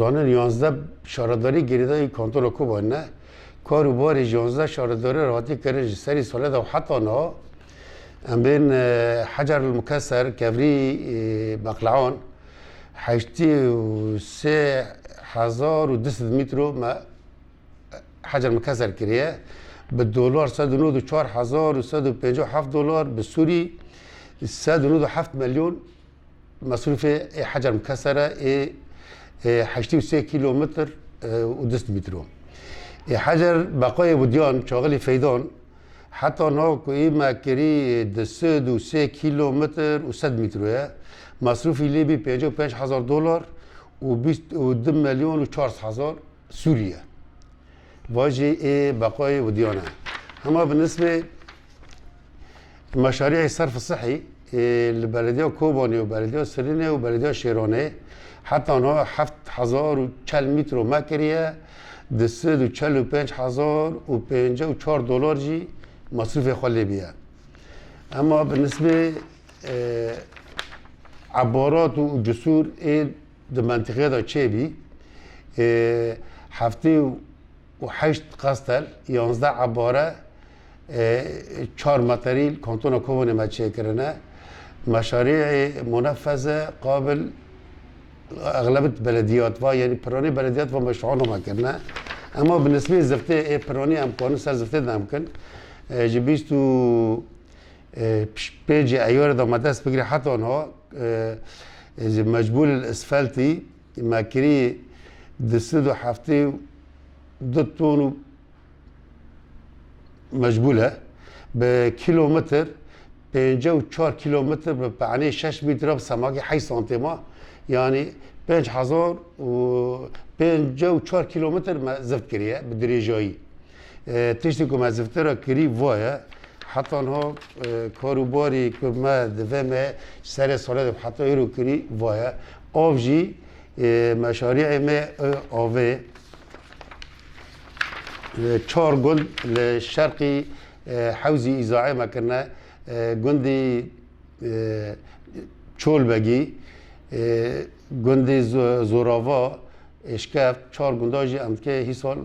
زانن 11 شارداری گریدای کنترل کوبانه کارو باری 11 شارداری راحتی کرد سری ساله دو حتی نه ام بین حجر المكسر كفري بقلعون 83 متر ما حجر مكسر كريه بالدولار 194,157 دولار بالسوري 107 مليون مصروف حجر مكسره 83 كيلومتر ودست مترو حجر بقايا وديان شغلي فيدان حتى هناك ما كري دسد و 3 كيلومتر و 100 متر مصروفي ليبي 55,000 دولار و 2 مليون و 400,000 سوريا واجي بقايا وديانه. اما بالنسبه مشاريع الصرف الصحي البلديه كوباني وبلديه سرينه وبلديه شيرانه حتى هنا 7,040 متر مكريه دسد و 45,054 دولار جي مصروف خالی بیا. اما بالنسبه عبارات و جسور در منطقه دا چه بی هفته و 8 قستل 11 عباره 4 متریل کانتون کوبانه ما چه کرنه مشاريع منفذه قابل اغلبيه بلديات و يعني براني بلديات و مشروعنا ما كنا اما بالنسبه لزفته براني امكانه سر زفته نمكن جبيستو بيجي ايور دا مدرس بقري حتى انها مجبول الاسفلتي ما كري دسدو حفتي دتونو مجبوله بكيلومتر 54 كيلومتر يعني 6 متر بسماكي حي سنتيما يعني 54 كيلومتر ما زفت كريه بالدريجاي تشتي كما زفترا كري فوايا حتى انها كاروباري كما دفما سر ساله حتى يرو كري فوايا اوفجي مشاريع ما اوفي 4 جند للشرقي حوزي اذاعي ما كنا جندي چولبگی گندی زوراوا اشکاف 4 گنداجی ام که هی سال